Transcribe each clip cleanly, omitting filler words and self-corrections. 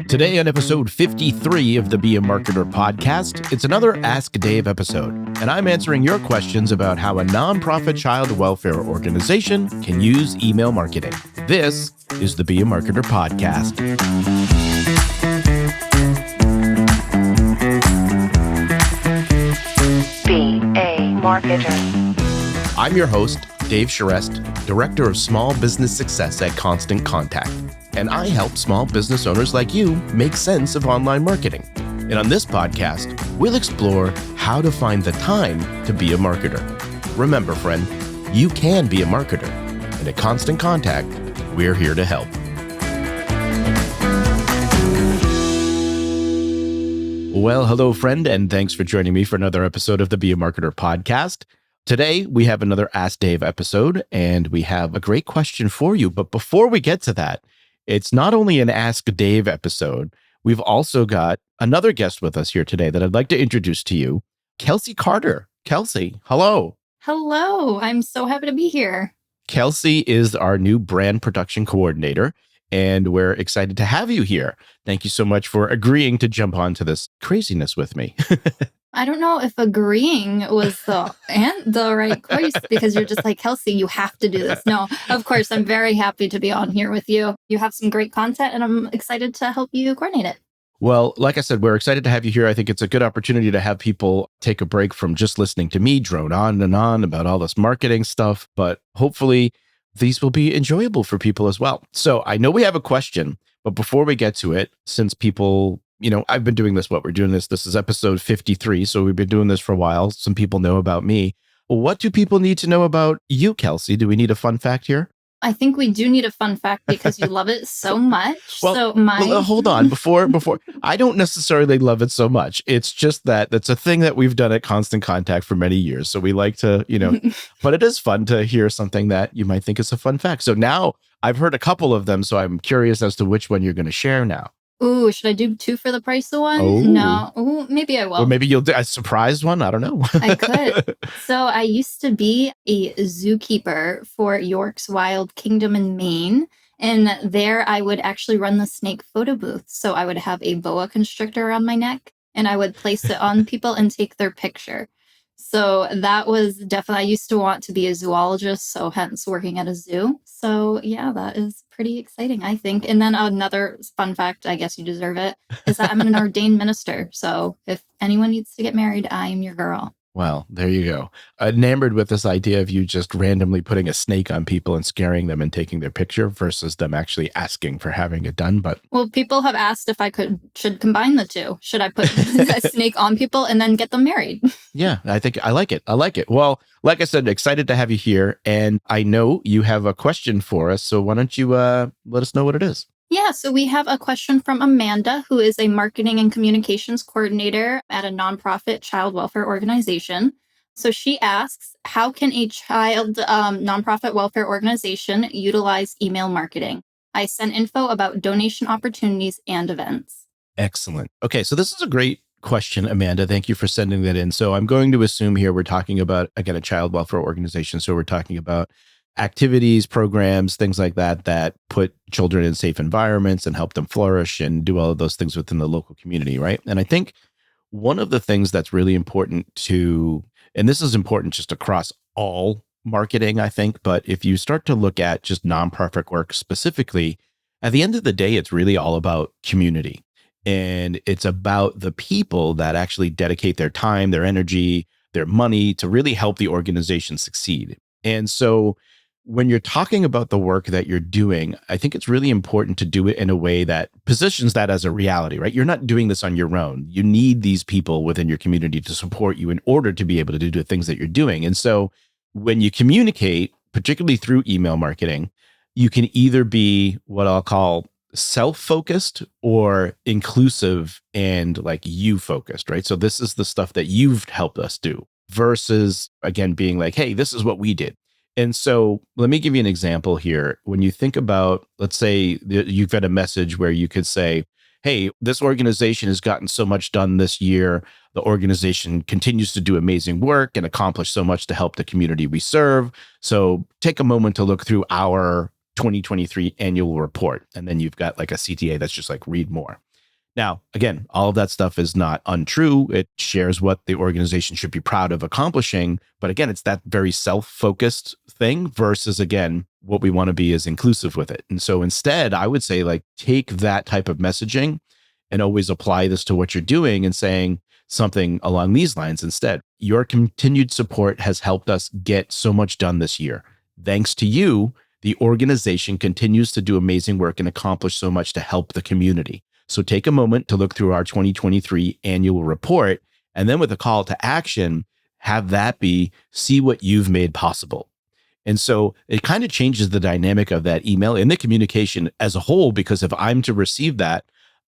Today on episode 53 of the Be a Marketer podcast, it's another Ask Dave episode, and I'm answering your questions about how a nonprofit child welfare organization can use email marketing. This is the Be a Marketer podcast. Be a Marketer. I'm your host, Dave Charest, Director of Small Business Success at Constant Contact, and I help small business owners like you make sense of online marketing. And on this podcast, we'll explore how to find the time to be a marketer. Remember, friend, you can be a marketer, and at Constant Contact, we're here to help. Well, hello, friend, and thanks for joining me for another episode of the Be a Marketer podcast. Today, we have another Ask Dave episode, and we have a great question for you. But before we get to that, it's not only an Ask Dave episode, we've also got another guest with us here today that I'd like to introduce to you, Kelsey Carter. Kelsey, hello. Hello. I'm so happy to be here. Kelsey is our new brand production coordinator, and we're excited to have you here. Thank you so much for agreeing to jump onto this craziness with me. I don't know if agreeing was the right choice because you're just like, Kelsey, you have to do this. No, of course, I'm very happy to be on here with you. You have some great content and I'm excited to help you coordinate it. Well, like I said, we're excited to have you here. I think it's a good opportunity to have people take a break from just listening to me drone on and on about all this marketing stuff, but hopefully these will be enjoyable for people as well. So I know we have a question, but before we get to it, since people, I've been doing this, this is episode 53. So we've been doing this for a while. Some people know about me. What do people need to know about you, Kelsey? Do we need a fun fact here? I think we do need a fun fact because you love it so much. Hold on. Before, I don't necessarily love it so much. It's just that's a thing that we've done at Constant Contact for many years. So we like to, but it is fun to hear something that you might think is a fun fact. So now I've heard a couple of them. So I'm curious as to which one you're going to share now. Ooh, should I do two for the price of one? Oh. No. Ooh, maybe I will. Or maybe you'll do a surprise one. I don't know. I could. So I used to be a zookeeper for York's Wild Kingdom in Maine. And there I would actually run the snake photo booth. So I would have a boa constrictor around my neck and I would place it on people and take their picture. So that was definitely, I used to want to be a zoologist, so hence working at a zoo. So yeah, that is pretty exciting, I think. And then another fun fact, I guess you deserve it, is that I'm an ordained minister. So if anyone needs to get married, I am your girl. Well, there you go. Enamored with this idea of you just randomly putting a snake on people and scaring them and taking their picture versus them actually asking for having it done. But people have asked if I should combine the two. Should I put a snake on people and then get them married? Yeah, I think I like it. Well, like I said, excited to have you here. And I know you have a question for us. So why don't you let us know what it is? Yeah, so we have a question from Amanda, who is a marketing and communications coordinator at a nonprofit child welfare organization. So she asks, how can a child nonprofit welfare organization utilize email marketing? I sent info about donation opportunities and events. Excellent. Okay, so this is a great question, Amanda. Thank you for sending that in. So I'm going to assume here we're talking about, again, a child welfare organization. So we're talking about activities, programs, things like that put children in safe environments and help them flourish and do all of those things within the local community, right? And I think one of the things that's really important and this is important just across all marketing, I think, but if you start to look at just nonprofit work specifically, at the end of the day, it's really all about community. And it's about the people that actually dedicate their time, their energy, their money to really help the organization succeed. And so when you're talking about the work that you're doing, I think it's really important to do it in a way that positions that as a reality, right? You're not doing this on your own. You need these people within your community to support you in order to be able to do the things that you're doing. And so when you communicate, particularly through email marketing, you can either be what I'll call self-focused or inclusive and like you-focused, right? So this is the stuff that you've helped us do versus, again, being like, hey, this is what we did. And so let me give you an example here. When you think about, let's say you've got a message where you could say, hey, this organization has gotten so much done this year. The organization continues to do amazing work and accomplish so much to help the community we serve. So take a moment to look through our 2023 annual report. And then you've got like a CTA that's just like, read more. Now, again, all of that stuff is not untrue. It shares what the organization should be proud of accomplishing. But again, it's that very self-focused thing versus, again, what we want to be is inclusive with it. And so instead, I would say, like, take that type of messaging and always apply this to what you're doing and saying something along these lines instead. Your continued support has helped us get so much done this year. Thanks to you, the organization continues to do amazing work and accomplish so much to help the community. So take a moment to look through our 2023 annual report, and then with a call to action, have that be, see what you've made possible. And so it kind of changes the dynamic of that email and the communication as a whole, because if I'm to receive that,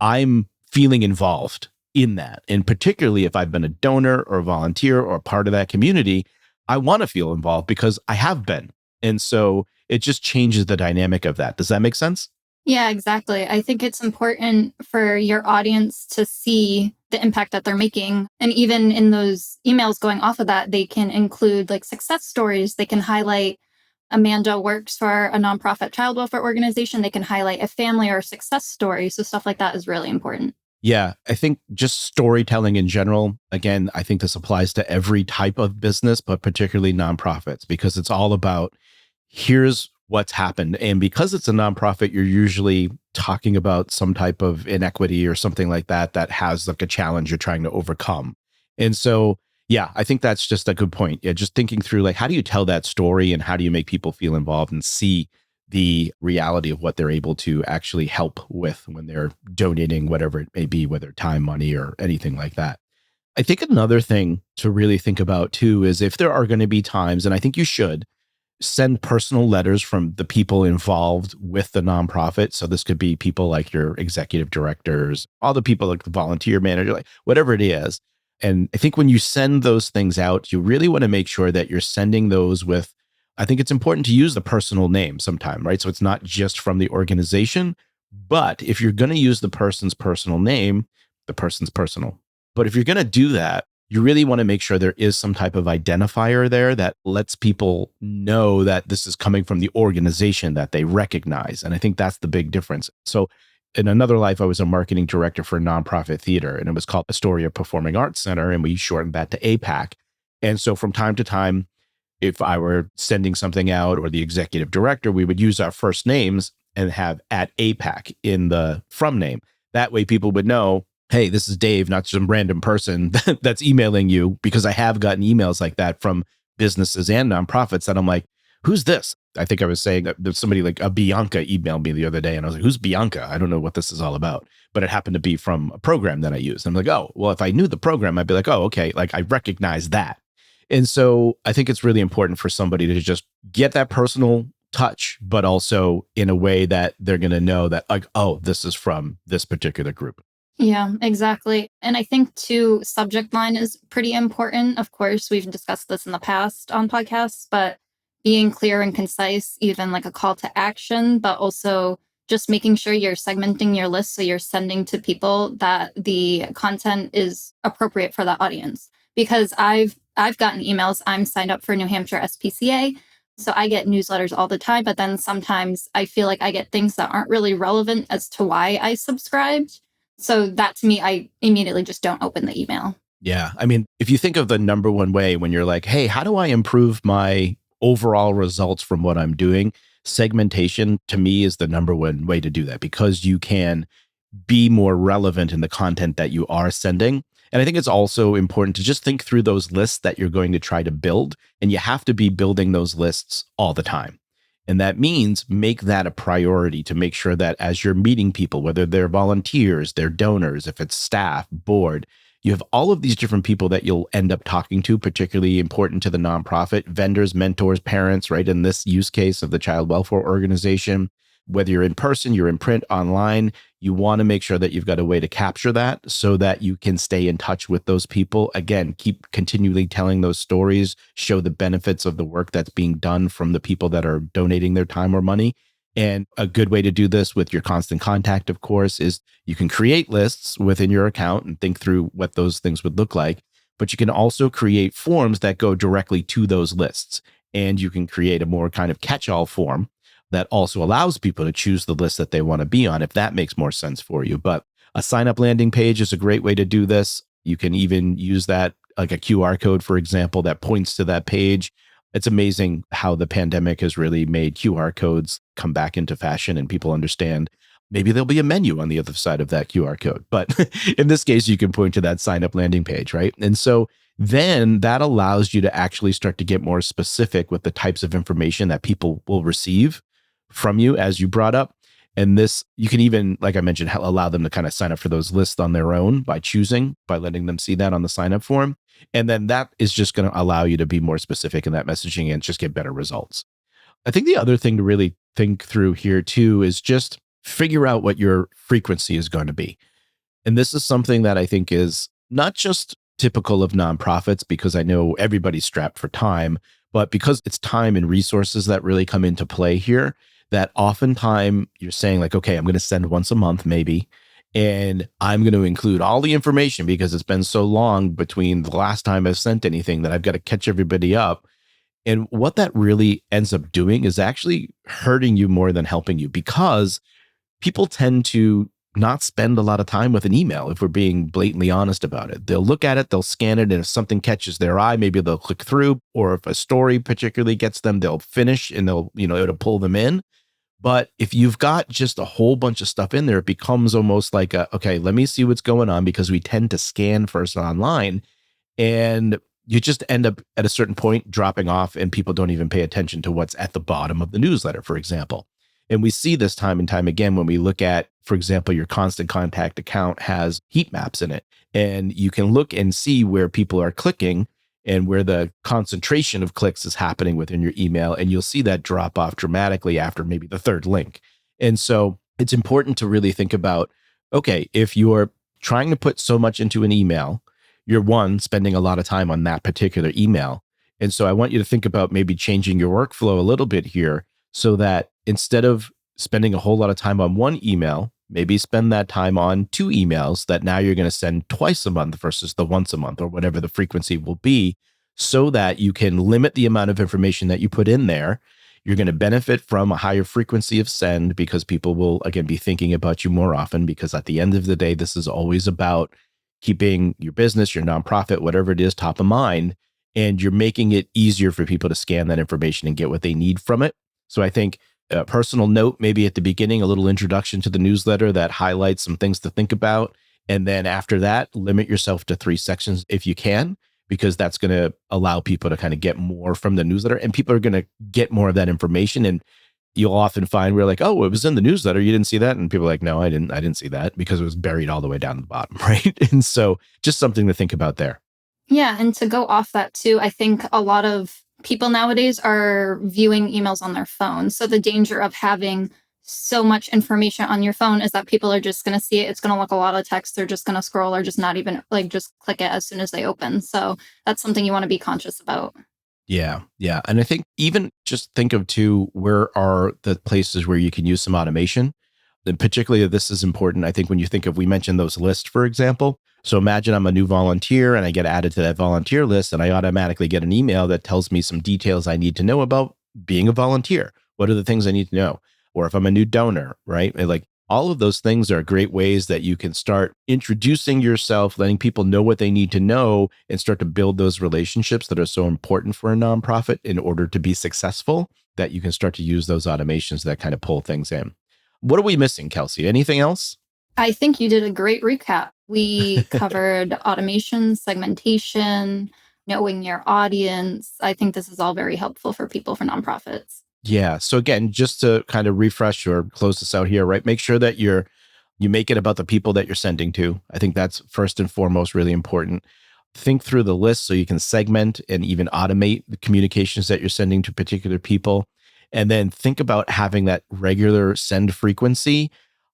I'm feeling involved in that. And particularly if I've been a donor or a volunteer or a part of that community, I want to feel involved because I have been. And so it just changes the dynamic of that. Does that make sense? Yeah, exactly. I think it's important for your audience to see the impact that they're making. And even in those emails going off of that, they can include like success stories. They can highlight Amanda works for a nonprofit child welfare organization. They can highlight a family or a success story. So stuff like that is really important. Yeah, I think just storytelling in general, again, I think this applies to every type of business, but particularly nonprofits, because it's all about here's what's happened. And because it's a nonprofit, you're usually talking about some type of inequity or something like that that has like a challenge you're trying to overcome. And so, yeah, I think that's just a good point. Yeah, just thinking through like, how do you tell that story and how do you make people feel involved and see the reality of what they're able to actually help with when they're donating, whatever it may be, whether time, money, or anything like that. I think another thing to really think about too is if there are going to be times, and I think you should, send personal letters from the people involved with the nonprofit. So this could be people like your executive directors, all the people like the volunteer manager, like whatever it is. And I think when you send those things out, you really want to make sure that you're sending those with, I think it's important to use the personal name sometime, right? So it's not just from the organization, but if you're going to use the person's personal name, the person's personal. But if you're going to do that, you really want to make sure there is some type of identifier there that lets people know that this is coming from the organization that they recognize. And I think that's the big difference. So in another life, I was a marketing director for a nonprofit theater, and it was called Astoria Performing Arts Center, and we shortened that to APAC. And so from time to time, if I were sending something out or the executive director, we would use our first names and have at APAC in the from name. That way people would know, hey, this is Dave, not some random person that's emailing you, because I have gotten emails like that from businesses and nonprofits that I'm like, who's this? I think I was saying that there's somebody like a Bianca emailed me the other day and I was like, who's Bianca? I don't know what this is all about, but it happened to be from a program that I use. I'm like, oh, well, if I knew the program, I'd be like, oh, okay. Like I recognize that. And so I think it's really important for somebody to just get that personal touch, but also in a way that they're going to know that like, oh, this is from this particular group. Yeah, exactly. And I think too, subject line is pretty important. Of course, we've discussed this in the past on podcasts, but being clear and concise, even like a call to action, but also just making sure you're segmenting your list so you're sending to people that the content is appropriate for that audience. Because I've gotten emails. I'm signed up for New Hampshire SPCA. So I get newsletters all the time, but then sometimes I feel like I get things that aren't really relevant as to why I subscribed. So that to me, I immediately just don't open the email. Yeah. I mean, if you think of the number one way when you're like, hey, how do I improve my overall results from what I'm doing? Segmentation to me is the number one way to do that, because you can be more relevant in the content that you are sending. And I think it's also important to just think through those lists that you're going to try to build. And you have to be building those lists all the time. And that means make that a priority to make sure that as you're meeting people, whether they're volunteers, they're donors, if it's staff, board, you have all of these different people that you'll end up talking to, particularly important to the nonprofit, vendors, mentors, parents, right? In this use case of the child welfare organization, whether you're in person, you're in print, online, you want to make sure that you've got a way to capture that so that you can stay in touch with those people. Again, keep continually telling those stories, show the benefits of the work that's being done from the people that are donating their time or money. And a good way to do this with your constant contact, of course, is you can create lists within your account and think through what those things would look like. But you can also create forms that go directly to those lists. And you can create a more kind of catch-all form that also allows people to choose the list that they want to be on, if that makes more sense for you. But A sign up landing page is a great way to do this. You can even use that, like a QR code, for example, that points to that page. It's amazing how the pandemic has really made QR codes come back into fashion and people understand maybe there'll be a menu on the other side of that QR code. But in this case, you can point to that sign up landing page, right? And so then that allows you to actually start to get more specific with the types of information that people will receive from you, as you brought up. And this, you can even, like I mentioned, allow them to kind of sign up for those lists on their own by letting them see that on the sign up form. And then that is just going to allow you to be more specific in that messaging and just get better results. I think the other thing to really think through here too is just figure out what your frequency is going to be. And this is something that I think is not just typical of nonprofits, because I know everybody's strapped for time, but because it's time and resources that really come into play here, that oftentimes you're saying like, okay, I'm going to send once a month maybe, and I'm going to include all the information because it's been so long between the last time I've sent anything that I've got to catch everybody up. And what that really ends up doing is actually hurting you more than helping you, because people tend to not spend a lot of time with an email, if we're being blatantly honest about it. They'll look at it, they'll scan it, and if something catches their eye, maybe they'll click through, or if a story particularly gets them, they'll finish and it'll pull them in. But if you've got just a whole bunch of stuff in there, it becomes almost like okay, let me see what's going on, because we tend to scan first online, and you just end up at a certain point dropping off, and people don't even pay attention to what's at the bottom of the newsletter, for example. And we see this time and time again when we look at, for example, your constant contact account has heat maps in it, and you can look and see where people are clicking and where the concentration of clicks is happening within your email. And you'll see that drop off dramatically after maybe the third link. And so it's important to really think about, okay, if you're trying to put so much into an email, you're spending a lot of time on that particular email. And so I want you to think about maybe changing your workflow a little bit here, so that instead of spending a whole lot of time on one email, maybe spend that time on 2 emails that now you're going to send twice a month versus the once a month, or whatever the frequency will be, so that you can limit the amount of information that you put in there. You're going to benefit from a higher frequency of send, because people will, again, be thinking about you more often, because at the end of the day, this is always about keeping your business, your nonprofit, whatever it is, top of mind. And you're making it easier for people to scan that information and get what they need from it. So I think a personal note, maybe at the beginning, a little introduction to the newsletter that highlights some things to think about. And then after that, limit yourself to 3 sections if you can, because that's going to allow people to kind of get more from the newsletter, and people are going to get more of that information. And you'll often find we're like, oh, it was in the newsletter, you didn't see that? And people are like, no, I didn't see that, because it was buried all the way down to the bottom, right? And so just something to think about there. Yeah, and to go off that too, I think a lot of people nowadays are viewing emails on their phone. So the danger of having so much information on your phone is that people are just going to see it. It's going to look a lot of text. They're just going to scroll, or just not even just click it as soon as they open. So that's something you want to be conscious about. Yeah. Yeah. And I think even just think of too, where are the places where you can use some automation? And particularly this is important, I think, when you think of, we mentioned those lists, for example. So imagine I'm a new volunteer and I get added to that volunteer list, and I automatically get an email that tells me some details I need to know about being a volunteer. What are the things I need to know? Or if I'm a new donor, right? Like all of those things are great ways that you can start introducing yourself, letting people know what they need to know, and start to build those relationships that are so important for a nonprofit in order to be successful, that you can start to use those automations that kind of pull things in. What are we missing, Kelsey? Anything else? I think you did a great recap. We covered automation, segmentation, knowing your audience. I think this is all very helpful for people, for nonprofits. Yeah. So again, just to kind of refresh or close this out here, right? Make sure that you make it about the people that you're sending to. I think that's first and foremost really important. Think through the list so you can segment and even automate the communications that you're sending to particular people. And then think about having that regular send frequency.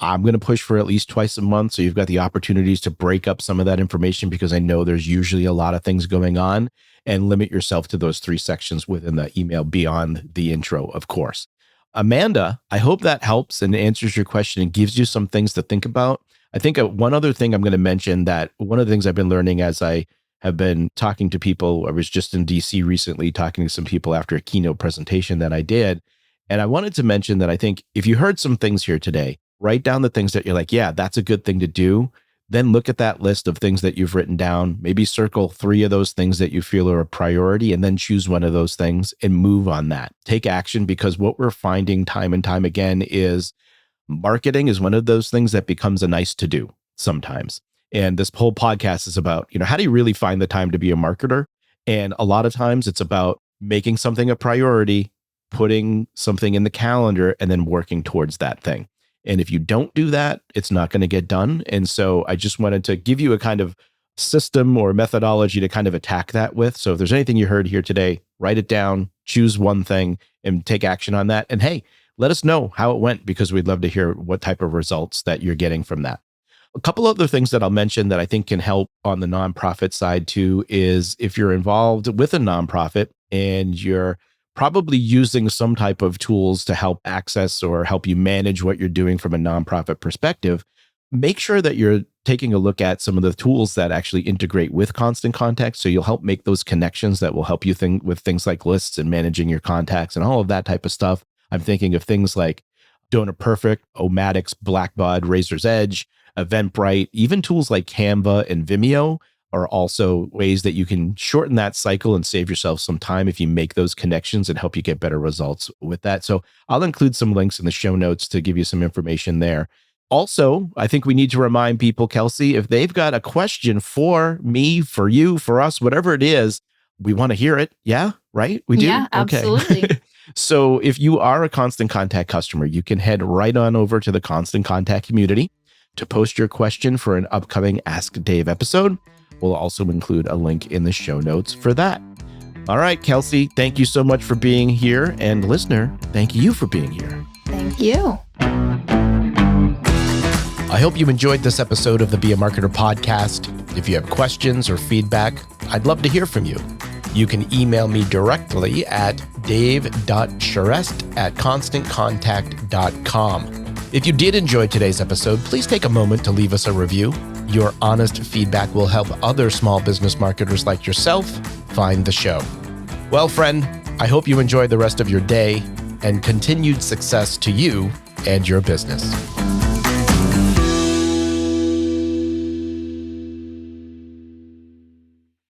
I'm going to push for at least twice a month, so you've got the opportunities to break up some of that information, because I know there's usually a lot of things going on, and limit yourself to those 3 sections within the email beyond the intro, of course. Amanda, I hope that helps and answers your question and gives you some things to think about. I think one other thing I'm going to mention, that one of the things I've been learning as I have been talking to people, I was just in DC recently talking to some people after a keynote presentation that I did. And I wanted to mention that I think if you heard some things here today, write down the things that you're like, yeah, that's a good thing to do. Then look at that list of things that you've written down, maybe circle 3 of those things that you feel are a priority, and then choose one of those things and move on that. Take action, because what we're finding time and time again is marketing is one of those things that becomes a nice to do sometimes. And this whole podcast is about, how do you really find the time to be a marketer? And a lot of times it's about making something a priority, putting something in the calendar, and then working towards that thing. And if you don't do that, it's not going to get done. And so I just wanted to give you a kind of system or methodology to kind of attack that with. So if there's anything you heard here today, write it down, choose one thing, and take action on that. And hey, let us know how it went, because we'd love to hear what type of results that you're getting from that. A couple other things that I'll mention that I think can help on the nonprofit side too is if you're involved with a nonprofit and you're probably using some type of tools to help access or help you manage what you're doing from a nonprofit perspective, make sure that you're taking a look at some of the tools that actually integrate with Constant Contact. So you'll help make those connections that will help you think with things like lists and managing your contacts and all of that type of stuff. I'm thinking of things like Donor Perfect, Omatix, Blackbaud, Razor's Edge, Eventbrite, even tools like Canva and Vimeo are also ways that you can shorten that cycle and save yourself some time if you make those connections and help you get better results with that. So I'll include some links in the show notes to give you some information there. Also, I think we need to remind people, Kelsey, if they've got a question for me, for you, for us, whatever it is, we want to hear it. Yeah, right? We do? Yeah, absolutely. Okay. So if you are a Constant Contact customer, you can head right on over to the Constant Contact community to post your question for an upcoming Ask Dave episode. We'll also include a link in the show notes for that. All right, Kelsey, thank you so much for being here. And listener, thank you for being here. Thank you. I hope you enjoyed this episode of the Be a Marketer podcast. If you have questions or feedback, I'd love to hear from you. You can email me directly at dave.charest@constantcontact.com. If you did enjoy today's episode, please take a moment to leave us a review. Your honest feedback will help other small business marketers like yourself find the show. Well, friend, I hope you enjoy the rest of your day and continued success to you and your business.